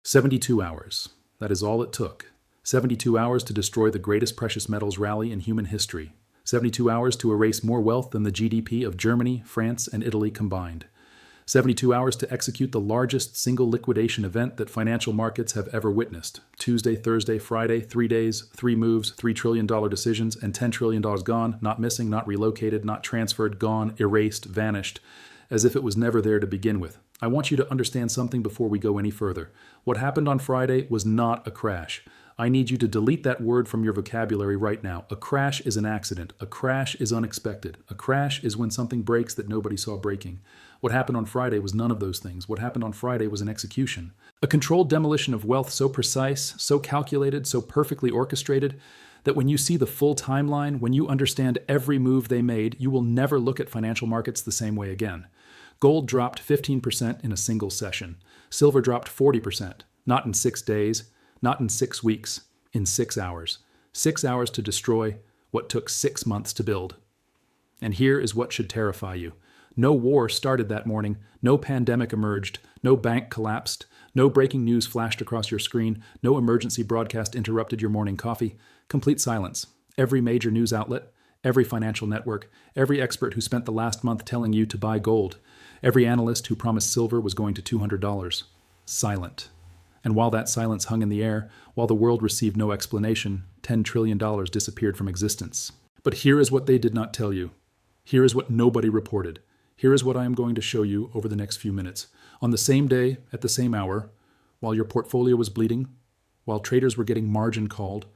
72 hours. That is all it took. 72 hours to destroy the greatest precious metals rally in human history. 72 hours to erase more wealth than the GDP of Germany, France, and Italy combined. 72 hours to execute the largest single liquidation event that financial markets have ever witnessed. Tuesday, Thursday, Friday, 3 days, 3 moves, $3 trillion decisions, and $10 trillion gone, not missing, not relocated, not transferred, gone, erased, vanished, as if it was never there to begin with. I want you to understand something before we go any further. What happened on Friday was not a crash. I need you to delete that word from your vocabulary right now. A crash is an accident. A crash is unexpected. A crash is when something breaks that nobody saw breaking. What happened on Friday was none of those things. What happened on Friday was an execution. A controlled demolition of wealth so precise, so calculated, so perfectly orchestrated, that when you see the full timeline, when you understand every move they made, you will never look at financial markets the same way again. Gold dropped 15% in a single session. Silver dropped 40%, not in 6 days, not in 6 weeks, in 6 hours. 6 hours to destroy what took 6 months to build. And here is what should terrify you. No war started that morning, no pandemic emerged, no bank collapsed, no breaking news flashed across your screen, no emergency broadcast interrupted your morning coffee. Complete silence. Every major news outlet, every financial network, every expert who spent the last month telling you to buy gold, every analyst who promised silver was going to $200. Silent. And while that silence hung in the air, while the world received no explanation, $10 trillion disappeared from existence. But here is what they did not tell you. Here is what nobody reported. Here is what I am going to show you over the next few minutes. On the same day, at the same hour, while your portfolio was bleeding, while traders were getting margin called,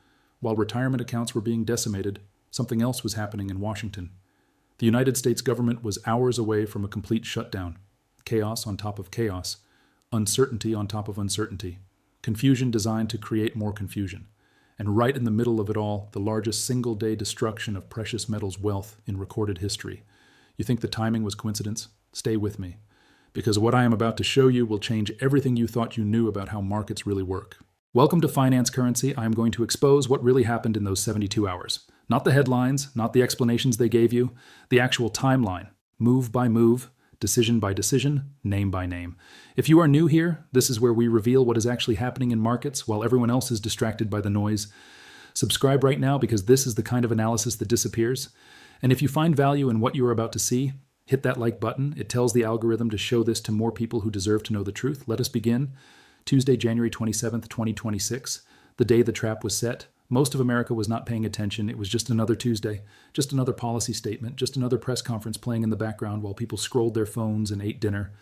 while retirement accounts were being decimated, something else was happening in Washington. The United States government was hours away from a complete shutdown. Chaos on top of chaos. Uncertainty on top of uncertainty. Confusion designed to create more confusion. And right in the middle of it all, the largest single-day destruction of precious metals wealth in recorded history. You think the timing was coincidence? Stay with me, because what I am about to show you will change everything you thought you knew about how markets really work. Welcome to Finance Currency. I am going to expose what really happened in those 72 hours. Not the headlines, not the explanations they gave you, the actual timeline, move by move, decision by decision, name by name. If you are new here, this is where we reveal what is actually happening in markets while everyone else is distracted by the noise. Subscribe right now because this is the kind of analysis that disappears. And if you find value in what you are about to see, hit that like button. It tells the algorithm to show this to more people who deserve to know the truth. Let us begin. Tuesday, January 27th, 2026, the day the trap was set. Most of America was not paying attention. It was just another Tuesday, just another policy statement, just another press conference playing in the background while people scrolled their phones and ate dinner.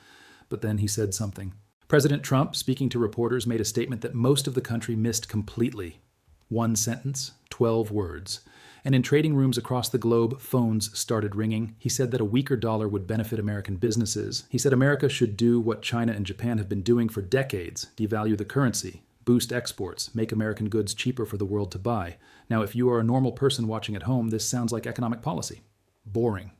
But then he said something. President Trump, speaking to reporters, made a statement that most of the country missed completely. 1 sentence, 12 words. And in trading rooms across the globe, phones started ringing. He said that a weaker dollar would benefit American businesses. He said America should do what China and Japan have been doing for decades, devalue the currency, boost exports, make American goods cheaper for the world to buy. Now, if you are a normal person watching at home, this sounds like economic policy. Boring,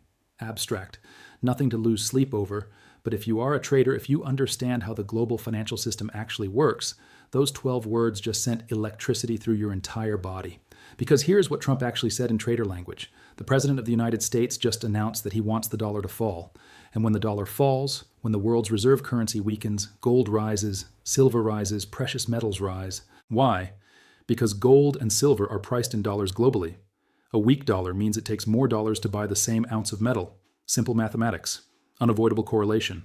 abstract, nothing to lose sleep over. But if you are a trader, if you understand how the global financial system actually works, those 12 words just sent electricity through your entire body. Because here's what Trump actually said in trader language. The President of the United States just announced that he wants the dollar to fall. And when the dollar falls, when the world's reserve currency weakens, gold rises, silver rises, precious metals rise. Why? Because gold and silver are priced in dollars globally. A weak dollar means it takes more dollars to buy the same ounce of metal. Simple mathematics. Unavoidable correlation.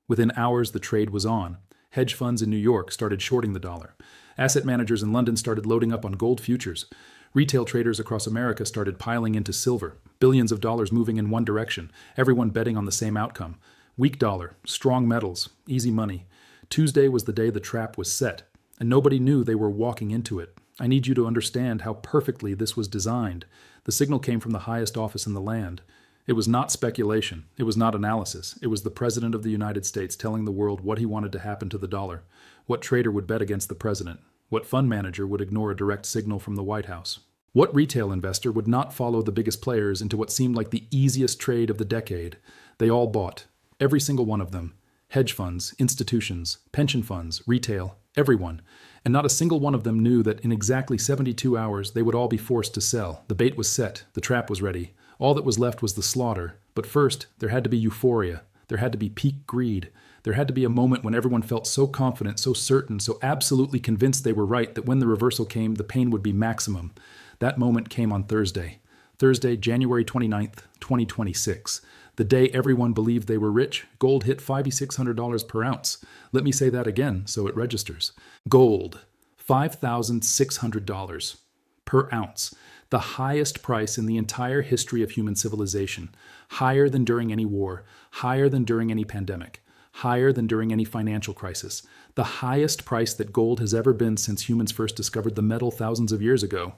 Within hours, the trade was on. Hedge funds in New York started shorting the dollar. Asset managers in London started loading up on gold futures. Retail traders across America started piling into silver, billions of dollars moving in one direction, everyone betting on the same outcome. Weak dollar, strong metals, easy money. Tuesday was the day the trap was set, and nobody knew they were walking into it. I need you to understand how perfectly this was designed. The signal came from the highest office in the land. It was not speculation. It was not analysis. It was the President of the United States telling the world what he wanted to happen to the dollar, what trader would bet against the president, what fund manager would ignore a direct signal from the White House. What retail investor would not follow the biggest players into what seemed like the easiest trade of the decade? They all bought. Every single one of them. Hedge funds, institutions, pension funds, retail, everyone. And not a single one of them knew that in exactly 72 hours they would all be forced to sell. The bait was set. The trap was ready. All that was left was the slaughter. But first, there had to be euphoria. There had to be peak greed. There had to be a moment when everyone felt so confident, so certain, so absolutely convinced they were right that when the reversal came, the pain would be maximum. That moment came on Thursday. Thursday, January 29th, 2026. The day everyone believed they were rich, gold hit $5,600 per ounce. Let me say that again so it registers. Gold, $5,600 per ounce. The highest price in the entire history of human civilization. Higher than during any war, higher than during any pandemic, higher than during any financial crisis. The highest price that gold has ever been since humans first discovered the metal thousands of years ago.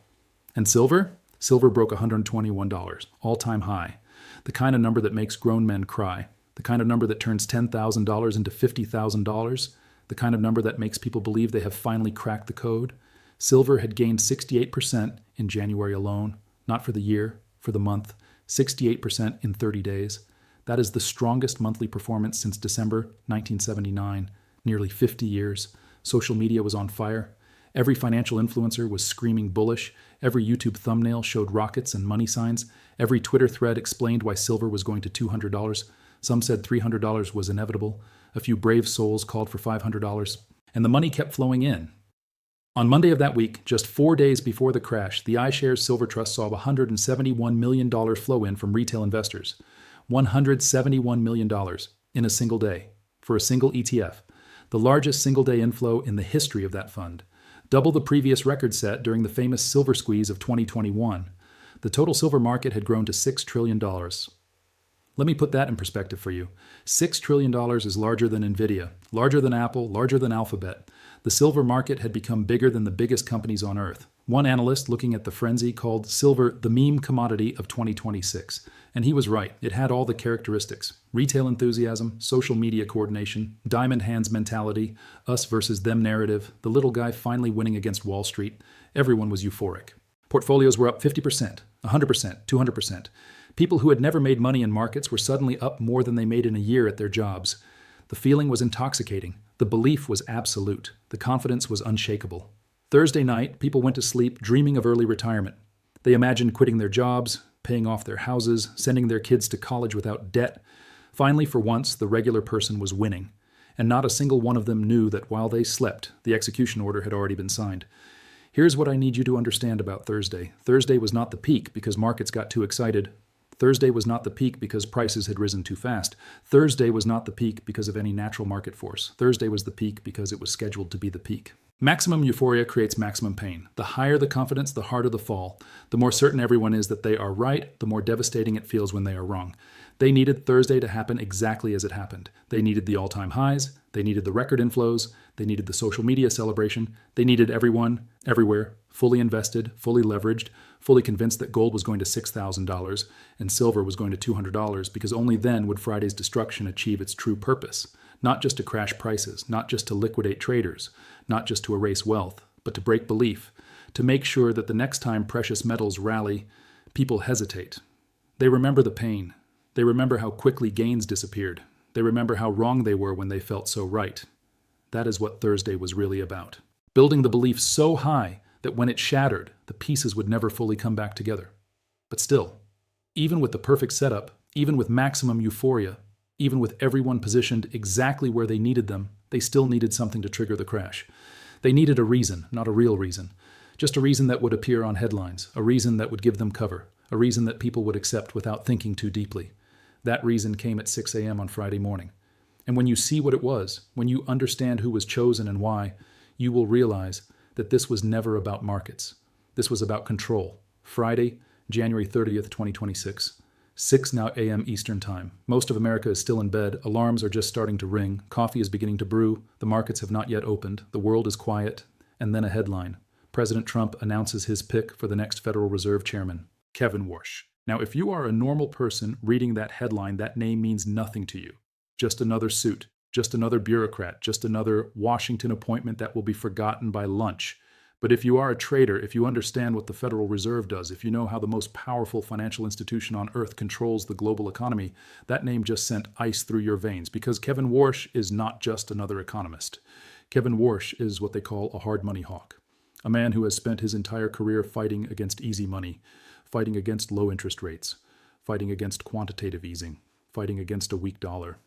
And silver? Silver broke $121, all-time high. The kind of number that makes grown men cry. The kind of number that turns $10,000 into $50,000. The kind of number that makes people believe they have finally cracked the code. Silver had gained 68% in January alone, not for the year, for the month, 68% in 30 days. That is the strongest monthly performance since December 1979, nearly 50 years. Social media was on fire. Every financial influencer was screaming bullish. Every YouTube thumbnail showed rockets and money signs. Every Twitter thread explained why silver was going to $200. Some said $300 was inevitable. A few brave souls called for $500. And the money kept flowing in. On Monday of that week, just 4 days before the crash, the iShares Silver Trust saw $171 million flow in from retail investors. $171 million in a single day for a single ETF. The largest single-day inflow in the history of that fund. Double the previous record set during the famous silver squeeze of 2021. The total silver market had grown to $6 trillion. Let me put that in perspective for you. $6 trillion is larger than Nvidia, larger than Apple, larger than Alphabet. The silver market had become bigger than the biggest companies on earth. One analyst looking at the frenzy called silver the meme commodity of 2026. And he was right. It had all the characteristics. Retail enthusiasm, social media coordination, diamond hands mentality, us versus them narrative, the little guy finally winning against Wall Street. Everyone was euphoric. Portfolios were up 50%, 100%, 200%. People who had never made money in markets were suddenly up more than they made in a year at their jobs. The feeling was intoxicating. The belief was absolute. The confidence was unshakable. Thursday night, people went to sleep dreaming of early retirement. They imagined quitting their jobs, paying off their houses, sending their kids to college without debt. Finally, for once, the regular person was winning. And not a single one of them knew that while they slept, the execution order had already been signed. Here's what I need you to understand about Thursday. Thursday was not the peak because markets got too excited. Thursday was not the peak because prices had risen too fast. Thursday was not the peak because of any natural market force. Thursday was the peak because it was scheduled to be the peak. Maximum euphoria creates maximum pain. The higher the confidence, the harder the fall. The more certain everyone is that they are right, the more devastating it feels when they are wrong. They needed Thursday to happen exactly as it happened. They needed the all-time highs. They needed the record inflows. They needed the social media celebration. They needed everyone, everywhere, fully invested, fully leveraged, fully convinced that gold was going to $6,000 and silver was going to $200 because only then would Friday's destruction achieve its true purpose. Not just to crash prices, not just to liquidate traders, not just to erase wealth, but to break belief, to make sure that the next time precious metals rally, people hesitate. They remember the pain. They remember how quickly gains disappeared. They remember how wrong they were when they felt so right. That is what Thursday was really about. Building the belief so high that when it shattered, the pieces would never fully come back together. But still, even with the perfect setup, even with maximum euphoria, even with everyone positioned exactly where they needed them, they still needed something to trigger the crash. They needed a reason, not a real reason. Just a reason that would appear on headlines, a reason that would give them cover, a reason that people would accept without thinking too deeply. That reason came at 6 a.m. on Friday morning. And when you see what it was, when you understand who was chosen and why, you will realize that this was never about markets. This was about control. Friday, January 30th, 2026. 6 now a.m. Eastern Time. Most of America is still in bed. Alarms are just starting to ring. Coffee is beginning to brew. The markets have not yet opened. The world is quiet. And then a headline. President Trump announces his pick for the next Federal Reserve Chairman, Kevin Warsh. Now, if you are a normal person reading that headline, that name means nothing to you. Just another suit. Just another bureaucrat. Just another Washington appointment that will be forgotten by lunch. But if you are a trader, if you understand what the Federal Reserve does, if you know how the most powerful financial institution on earth controls the global economy, that name just sent ice through your veins because Kevin Warsh is not just another economist. Kevin Warsh is what they call a hard money hawk, a man who has spent his entire career fighting against easy money, fighting against low interest rates, fighting against quantitative easing, fighting against a weak dollar.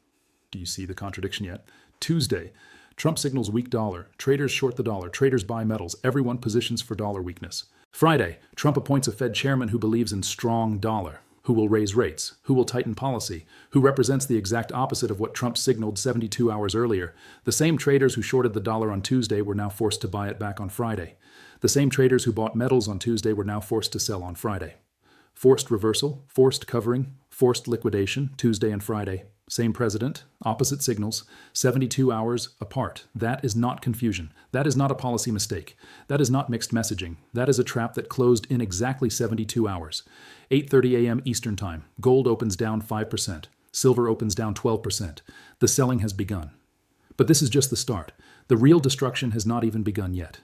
Do you see the contradiction yet? Tuesday, Trump signals weak dollar. Traders short the dollar. Traders buy metals. Everyone positions for dollar weakness. Friday, Trump appoints a Fed chairman who believes in strong dollar, who will raise rates, who will tighten policy, who represents the exact opposite of what Trump signaled 72 hours earlier. The same traders who shorted the dollar on Tuesday were now forced to buy it back on Friday. The same traders who bought metals on Tuesday were now forced to sell on Friday. Forced reversal, forced covering, forced liquidation, Tuesday and Friday. Same president, opposite signals, 72 hours apart. That is not confusion. That is not a policy mistake. That is not mixed messaging. That is a trap that closed in exactly 72 hours. 8:30 a.m. Eastern Time. Gold opens down 5%. Silver opens down 12%. The selling has begun. But this is just the start. The real destruction has not even begun yet.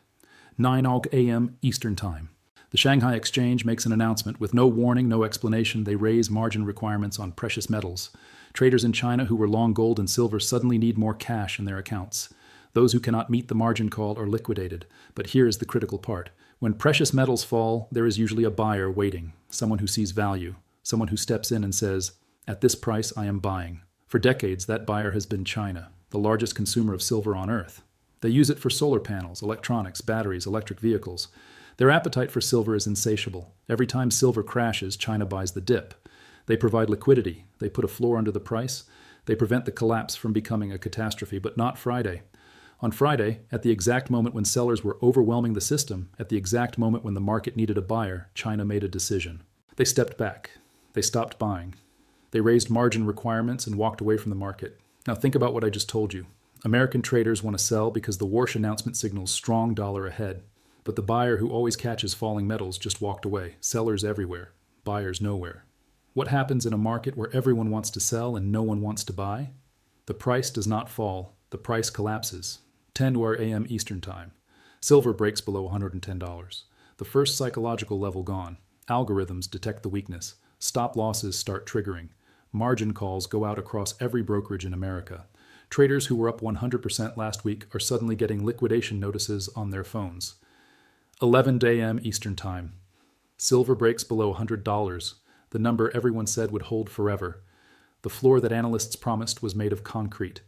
9 a.m. Eastern Time. The Shanghai Exchange makes an announcement. With no warning, no explanation, they raise margin requirements on precious metals. Traders in China who were long gold and silver suddenly need more cash in their accounts. Those who cannot meet the margin call are liquidated. But here is the critical part. When precious metals fall, there is usually a buyer waiting, someone who sees value, someone who steps in and says, "At this price, I am buying." For decades, that buyer has been China, the largest consumer of silver on Earth. They use it for solar panels, electronics, batteries, electric vehicles. Their appetite for silver is insatiable. Every time silver crashes, China buys the dip. They provide liquidity. They put a floor under the price. They prevent the collapse from becoming a catastrophe, but not Friday. On Friday, at the exact moment when sellers were overwhelming the system, at the exact moment when the market needed a buyer, China made a decision. They stepped back. They stopped buying. They raised margin requirements and walked away from the market. Now think about what I just told you. American traders want to sell because the Warsh announcement signals strong dollar ahead. But the buyer who always catches falling metals just walked away. Sellers everywhere. Buyers nowhere. What happens in a market where everyone wants to sell and no one wants to buy? The price does not fall. The price collapses. 10 a.m. Eastern Time. Silver breaks below $110. The first psychological level gone. Algorithms detect the weakness. Stop losses start triggering. Margin calls go out across every brokerage in America. Traders who were up 100% last week are suddenly getting liquidation notices on their phones. 11 a.m. Eastern Time. Silver breaks below $100. The number everyone said would hold forever. The floor that analysts promised was made of concrete.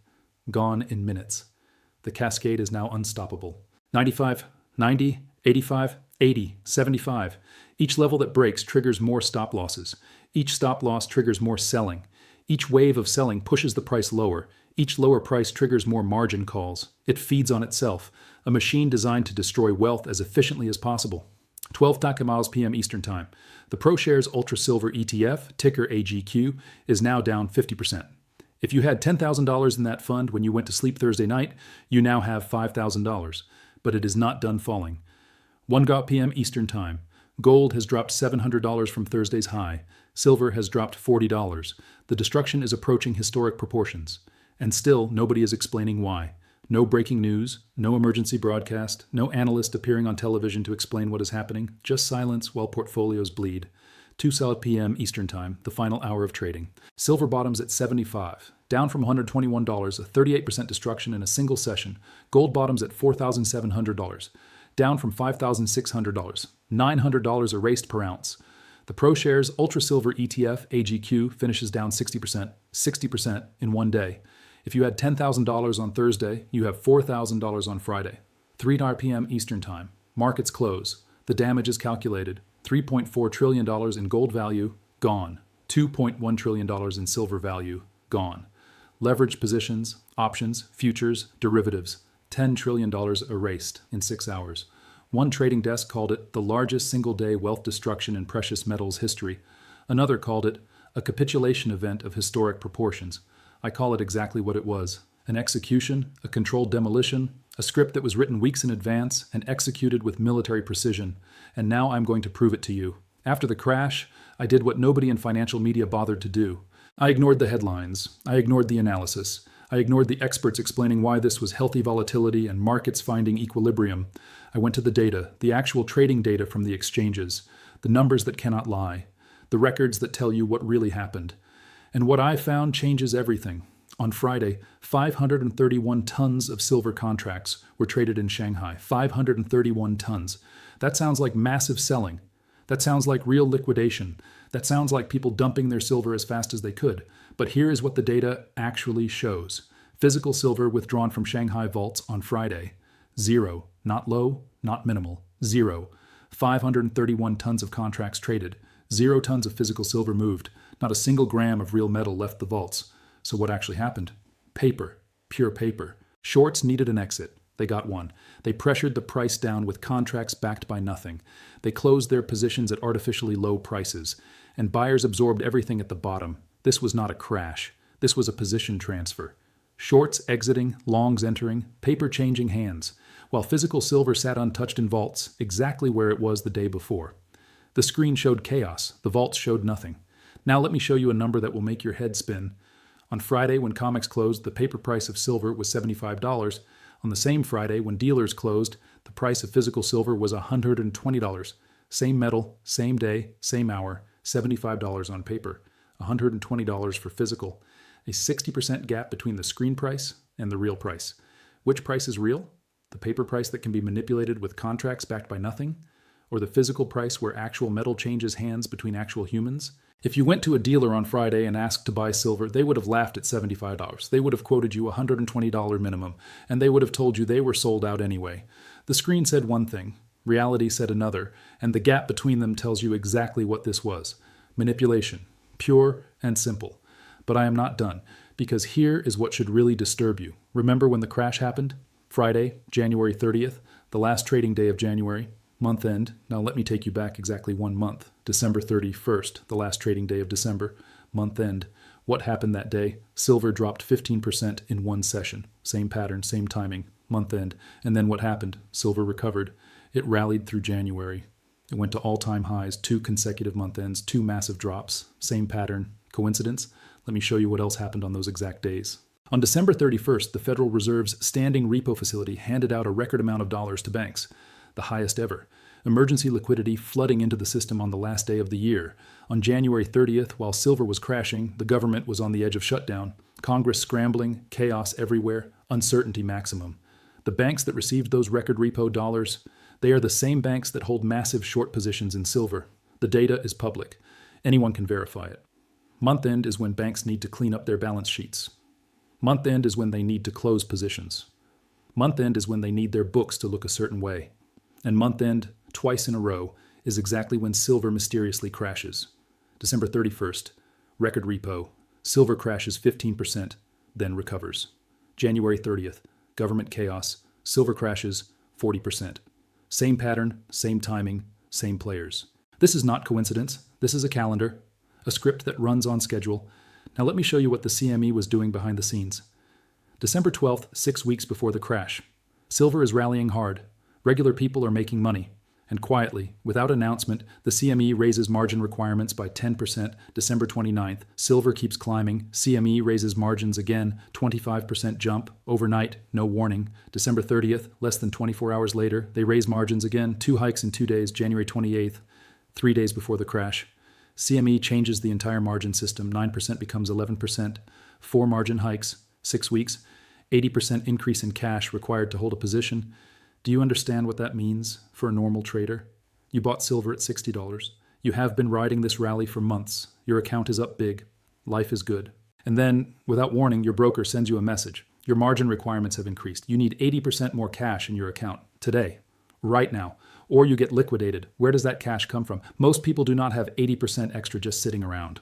Gone in minutes. The cascade is now unstoppable. 95, 90, 85, 80, 75. Each level that breaks triggers more stop losses. Each stop loss triggers more selling. Each wave of selling pushes the price lower. Each lower price triggers more margin calls. It feeds on itself, a machine designed to destroy wealth as efficiently as possible. 12 p.m. Eastern Time. The ProShares Ultra Silver ETF, ticker AGQ, is now down 50%. If you had $10,000 in that fund when you went to sleep Thursday night, you now have $5,000. But it is not done falling. 1 p.m. Eastern Time. Gold has dropped $700 from Thursday's high. Silver has dropped $40. The destruction is approaching historic proportions. And still, nobody is explaining why. No breaking news, no emergency broadcast, no analyst appearing on television to explain what is happening, just silence while portfolios bleed. 2 p.m. Eastern Time, the final hour of trading. Silver bottoms at $75, down from $121, a 38% destruction in a single session. Gold bottoms at $4,700, down from $5,600, $900 erased per ounce. The ProShares Ultra Silver ETF, AGQ, finishes down 60% in one day. If you had $10,000 on Thursday, you have $4,000 on Friday. 3 p.m. Eastern Time. Markets close. The damage is calculated. $3.4 trillion in gold value, gone. $2.1 trillion in silver value, gone. Leveraged positions, options, futures, derivatives, $10 trillion erased in 6 hours. One trading desk called it the largest single-day wealth destruction in precious metals history. Another called it a capitulation event of historic proportions. I call it exactly what it was. An execution, a controlled demolition, a script that was written weeks in advance and executed with military precision. And now I'm going to prove it to you. After the crash, I did what nobody in financial media bothered to do. I ignored the headlines. I ignored the analysis. I ignored the experts explaining why this was healthy volatility and markets finding equilibrium. I went to the data, the actual trading data from the exchanges, the numbers that cannot lie, the records that tell you what really happened. And what I found changes everything. On Friday, 531 tons of silver contracts were traded in Shanghai. 531 tons. That sounds like massive selling. That sounds like real liquidation. That sounds like people dumping their silver as fast as they could, but here is what the data actually shows. Physical silver withdrawn from Shanghai vaults on Friday. 0. Not low, not minimal. 0. 531 tons of contracts traded. 0 tons of physical silver moved. Not a single gram of real metal left the vaults. So what actually happened? Paper. Pure paper. Shorts needed an exit. They got one. They pressured the price down with contracts backed by nothing. They closed their positions at artificially low prices. And buyers absorbed everything at the bottom. This was not a crash. This was a position transfer. Shorts exiting, longs entering, paper changing hands, while physical silver sat untouched in vaults, exactly where it was the day before. The screen showed chaos. The vaults showed nothing. Now let me show you a number that will make your head spin. On Friday, when COMEX closed, the paper price of silver was $75. On the same Friday, when dealers closed, the price of physical silver was $120. Same metal, same day, same hour, $75 on paper, $120 for physical. A 60% gap between the screen price and the real price. Which price is real? The paper price that can be manipulated with contracts backed by nothing? Or the physical price where actual metal changes hands between actual humans? If you went to a dealer on Friday and asked to buy silver, they would have laughed at $75. They would have quoted you a $120 minimum, and they would have told you they were sold out anyway. The screen said one thing, reality said another, and the gap between them tells you exactly what this was. Manipulation. Pure and simple. But I am not done, because here is what should really disturb you. Remember when the crash happened? Friday, January 30th, the last trading day of January, month end. Now let me take you back exactly 1 month. December 31st, the last trading day of December, month end. What happened that day? Silver dropped 15% in one session. Same pattern, same timing, month end. And then what happened? Silver recovered. It rallied through January. It went to all-time highs, 2 consecutive month ends, 2 massive drops. Same pattern. Coincidence? Let me show you what else happened on those exact days. On December 31st, the Federal Reserve's standing repo facility handed out a record amount of dollars to banks, the highest ever. Emergency liquidity flooding into the system on the last day of the year. On January 30th, while silver was crashing, the government was on the edge of shutdown, Congress scrambling, chaos everywhere, uncertainty maximum. The banks that received those record repo dollars, they are the same banks that hold massive short positions in silver. The data is public. Anyone can verify it. Month end is when banks need to clean up their balance sheets. Month end is when they need to close positions. Month end is when they need their books to look a certain way. And month end, twice in a row, is exactly when silver mysteriously crashes. December 31st, record repo. Silver crashes 15%, then recovers. January 30th, government chaos. Silver crashes 40%. Same pattern, same timing, same players. This is not coincidence. This is a calendar. A script that runs on schedule. Now let me show you what the CME was doing behind the scenes. December 12th, 6 weeks before the crash. Silver is rallying hard. Regular people are making money. And quietly, without announcement, the CME raises margin requirements by 10% December 29th. Silver keeps climbing. CME raises margins again, 25% jump. Overnight, no warning. December 30th, less than 24 hours later, they raise margins again. 2 hikes in 2 days, January 28th, 3 days before the crash. CME changes the entire margin system. 9% becomes 11%. 4 margin hikes, 6 weeks. 80% increase in cash required to hold a position. Do you understand what that means for a normal trader? You bought silver at $60. You have been riding this rally for months. Your account is up big. Life is good. And then, without warning, your broker sends you a message. Your margin requirements have increased. You need 80% more cash in your account today, right now. Or you get liquidated. Where does that cash come from? Most people do not have 80% extra just sitting around.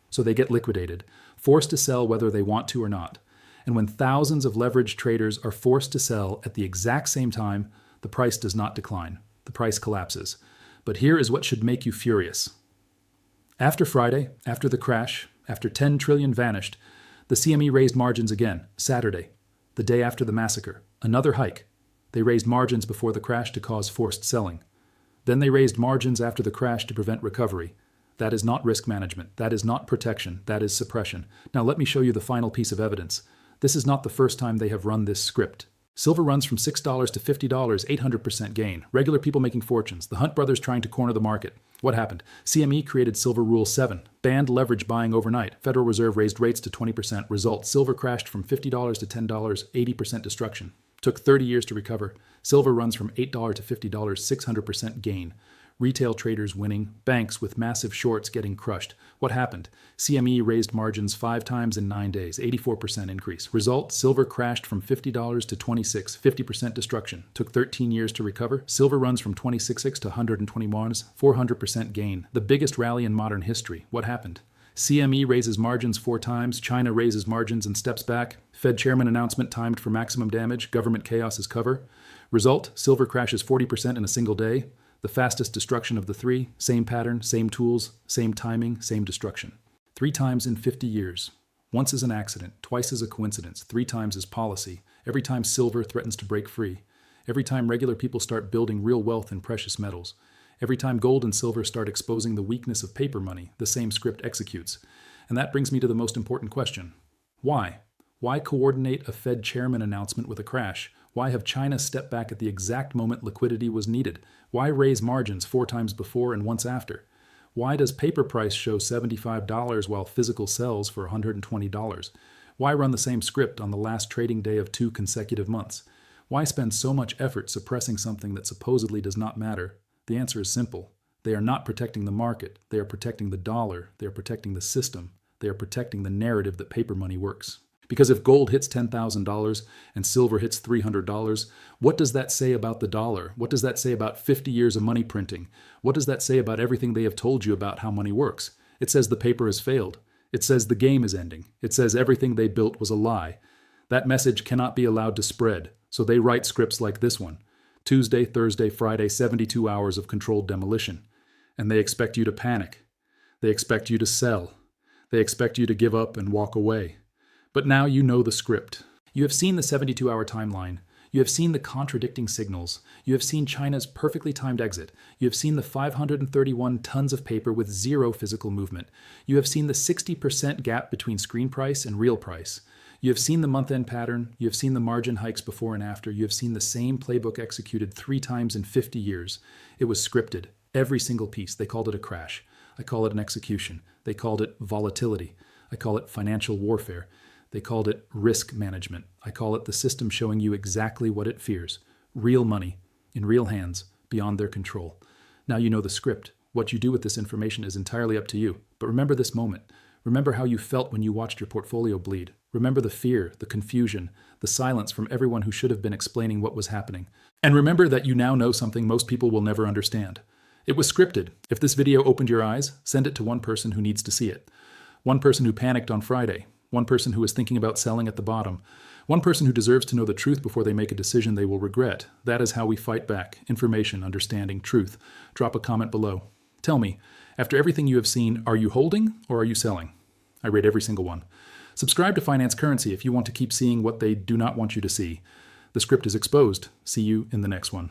So they get liquidated, forced to sell whether they want to or not. And when thousands of leveraged traders are forced to sell at the exact same time, the price does not decline. The price collapses. But here is what should make you furious. After Friday, after the crash, after 10 trillion vanished, the CME raised margins again, Saturday, the day after the massacre. Another hike. They raised margins before the crash to cause forced selling. Then they raised margins after the crash to prevent recovery. That is not risk management. That is not protection. That is suppression. Now let me show you the final piece of evidence. This is not the first time they have run this script. Silver runs from $6 to $50, 800% gain. Regular people making fortunes. The Hunt brothers trying to corner the market. What happened? CME created Silver Rule 7. Banned leverage buying overnight. Federal Reserve raised rates to 20%. Result, silver crashed from $50 to $10, 80% destruction. Took 30 years to recover. Silver runs from $8 to $50, 600% gain. Retail traders winning, banks with massive shorts getting crushed. What happened? CME raised margins 5 times in 9 days, 84% increase. Result, silver crashed from $50 to $26, 50% destruction. Took 13 years to recover. Silver runs from 26x to 121s, 400% gain. The biggest rally in modern history. What happened? CME raises margins 4 times, China raises margins and steps back. Fed chairman announcement timed for maximum damage, government chaos is cover. Result, silver crashes 40% in a single day. The fastest destruction of the 3, same pattern, same tools, same timing, same destruction. 3 times in 50 years. Once is an accident, twice is a coincidence, 3 times is policy. Every time silver threatens to break free. Every time regular people start building real wealth in precious metals. Every time gold and silver start exposing the weakness of paper money, the same script executes. And that brings me to the most important question. Why? Why coordinate a Fed chairman announcement with a crash? Why have China step back at the exact moment liquidity was needed? Why raise margins 4 times before and once after? Why does paper price show $75 while physical sells for $120? Why run the same script on the last trading day of 2 consecutive months? Why spend so much effort suppressing something that supposedly does not matter? The answer is simple. They are not protecting the market. They are protecting the dollar. They are protecting the system. They are protecting the narrative that paper money works. Because if gold hits $10,000 and silver hits $300, what does that say about the dollar? What does that say about 50 years of money printing? What does that say about everything they have told you about how money works? It says the paper has failed. It says the game is ending. It says everything they built was a lie. That message cannot be allowed to spread, so they write scripts like this one. Tuesday, Thursday, Friday, 72 hours of controlled demolition. And they expect you to panic. They expect you to sell. They expect you to give up and walk away. But now you know the script. You have seen the 72-hour timeline. You have seen the contradicting signals. You have seen China's perfectly timed exit. You have seen the 531 tons of paper with 0 physical movement. You have seen the 60% gap between screen price and real price. You have seen the month-end pattern. You have seen the margin hikes before and after. You have seen the same playbook executed 3 times in 50 years. It was scripted. Every single piece. They called it a crash. I call it an execution. They called it volatility. I call it financial warfare. They called it risk management. I call it the system showing you exactly what it fears. Real money, in real hands, beyond their control. Now you know the script. What you do with this information is entirely up to you. But remember this moment. Remember how you felt when you watched your portfolio bleed. Remember the fear, the confusion, the silence from everyone who should have been explaining what was happening. And remember that you now know something most people will never understand. It was scripted. If this video opened your eyes, send it to one person who needs to see it. One person who panicked on Friday. One person who is thinking about selling at the bottom. One person who deserves to know the truth before they make a decision they will regret. That is how we fight back. Information, understanding, truth. Drop a comment below. Tell me, after everything you have seen, are you holding or are you selling? I rate every single one. Subscribe to Finance Currency if you want to keep seeing what they do not want you to see. The script is exposed. See you in the next one.